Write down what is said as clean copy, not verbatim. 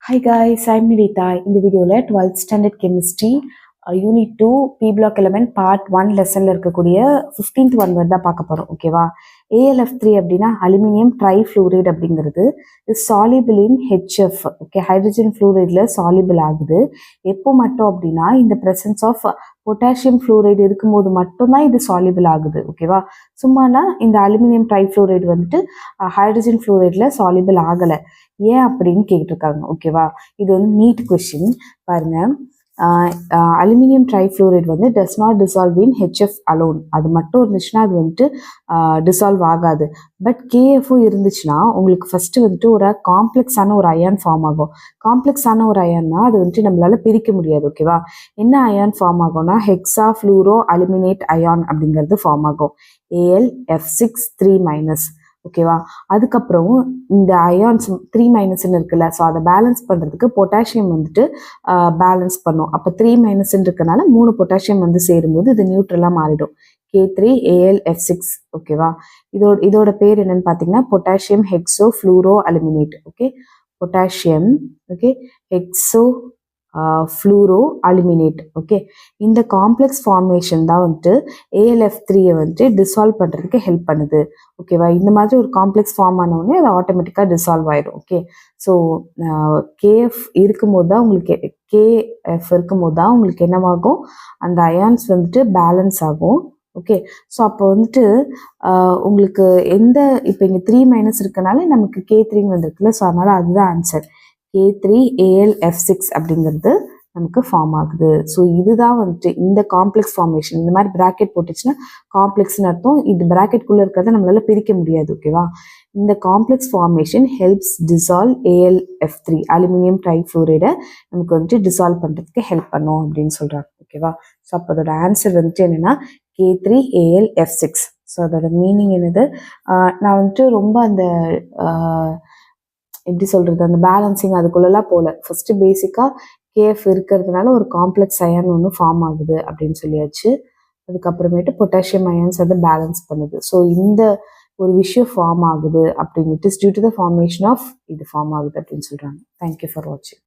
Hi guys, I'm Nidita. இந்த வீடியோவில் 12th standard chemistry unit 2 p block element part 1 லெசனில் இருக்கக்கூடிய 15th ஒன் வேர்ட் தான் பார்க்க போகிறோம். ஓகேவா? ALF3 அப்படின்னா அலுமினியம் ட்ரைஃப்ளூரைடு அப்படிங்கிறது soluble in HF. Okay, hydrogen ஃப்ளூரைடில் சாலிபிள் ஆகுது. எப்போ மட்டும் அப்படின்னா இந்த ப்ரெசன்ஸ் ஆஃப் பொட்டாசியம் ஃப்ளூரைடு இருக்கும்போது மட்டும்தான் இது சாலிபிள் ஆகுது. ஓகேவா? சும்மானா இந்த அலுமினியம் ட்ரைஃப்ளூரைடு வந்துட்டு ஹைட்ரஜன் ஃப்ளூரைடில் சாலிபிள் ஆகலை. ஏன் அப்படின்னு கேட்டிருக்காங்க. ஓகேவா? இது வந்து நீட் கொஸ்டின். பாருங்க, அலுமினியம் ட்ரைஃப்ளூரைடு வந்து does not dissolve in HF alone. அது மட்டும் இருந்துச்சுன்னா அது வந்துட்டு டிசால்வ் ஆகாது. பட் KFO இருந்துச்சுன்னா உங்களுக்கு ஃபர்ஸ்ட் வந்துட்டு ஒரு காம்ப்ளெக்ஸான ஒரு அயான் ஃபார்ம் ஆகும். காம்ப்ளெக்ஸான ஒரு அயான்னா அது வந்துட்டு நம்மளால பிரிக்க முடியாது. ஓகேவா? என்ன அயான் ஃபார்ம் ஆகும்னா ஹெக்ஸா ஃப்ளூரோ அலுமினேட் அயான் அப்படிங்கிறது ஃபார்ம் ஆகும். AlF6 3-. ஓகேவா? அதுக்கப்புறம் இந்த அயான்ஸ் 3- இருக்குல்ல, ஸோ அதை பேலன்ஸ் பண்ணுறதுக்கு பொட்டாசியம் வந்துட்டு பேலன்ஸ் பண்ணும். அப்போ 3- இருக்கனால 3 பொட்டாசியம் வந்து சேரும்போது இது நியூட்ரலாக மாறிடும். K3AlF6. ஓகேவா? இதோட பேர் என்னன்னு பார்த்தீங்கன்னா potassium hexa fluoro aluminate. Okay, potassium okay hexa fluoro aluminate. Okay, இந்த காம்ப்ளெக்ஸ் ஃபார்மேஷன் தான் வந்துட்டு ALF3 வந்துட்டு டிசால்வ் பண்ணுறதுக்கு ஹெல்ப் பண்ணுது. ஓகேவா? இந்த மாதிரி ஒரு காம்ப்ளெக்ஸ் ஃபார்ம் ஆனவுடனே அது ஆட்டோமேட்டிக்காக டிசால்வ் ஆயிடும். ஓகே, ஸோ KF இருக்கும்போது தான் உங்களுக்கு KF இருக்கும்போது தான் உங்களுக்கு என்னவாகும், அந்த அயான்ஸ் வந்துட்டு பேலன்ஸ் ஆகும். ஓகே, ஸோ அப்போ வந்துட்டு உங்களுக்கு எந்த இப்போ இங்கே 3- இருக்கனால நமக்கு K3 வந்திருக்குல்ல, ஸோ அதனால அதுதான் ஆன்சர். K3AlF6 அப்படிங்கிறது நமக்கு ஃபார்ம் ஆகுது. ஸோ இதுதான் வந்துட்டு இந்த காம்ப்ளெக்ஸ் ஃபார்மேஷன். இந்த மாதிரி பிராக்கெட் போட்டுச்சுன்னா காம்ப்ளெக்ஸ்னு அர்த்தம். இது பிராக்கெட்குள்ளே இருக்கிறத நம்மளால பிரிக்க முடியாது. ஓகேவா? இந்த complex formation helps dissolve AlF3 aluminium ட்ரைஃப்ளூரைடை நமக்கு வந்துட்டு டிசால்வ் பண்ணுறதுக்கு ஹெல்ப் பண்ணும் அப்படின்னு சொல்கிறாங்க. ஓகேவா? ஸோ அப்போ அதோட ஆன்சர் வந்துட்டு என்னென்னா K3AlF6. ஸோ அதோட மீனிங் என்னது, நான் வந்துட்டு ரொம்ப அந்த எப்படி சொல்கிறது, அந்த பேலன்சிங் அதுக்குள்ளெல்லாம் போகல. ஃபஸ்ட்டு பேசிக்காக KF இருக்கிறதுனால ஒரு காம்ப்ளெக்ஸ் அயான் ஒன்று ஃபார்ம் ஆகுது அப்படின்னு சொல்லியாச்சு. அதுக்கப்புறமேட்டு பொட்டாசியம் அயான்ஸ் அதை பேலன்ஸ் பண்ணுது. ஸோ இந்த ஒரு விஷயம் ஃபார்ம் ஆகுது அப்படின்ட்டு due to the formation of இது ஃபார்ம் ஆகுது அப்படின்னு சொல்கிறாங்க. தேங்க்யூ ஃபார் வாட்சிங்.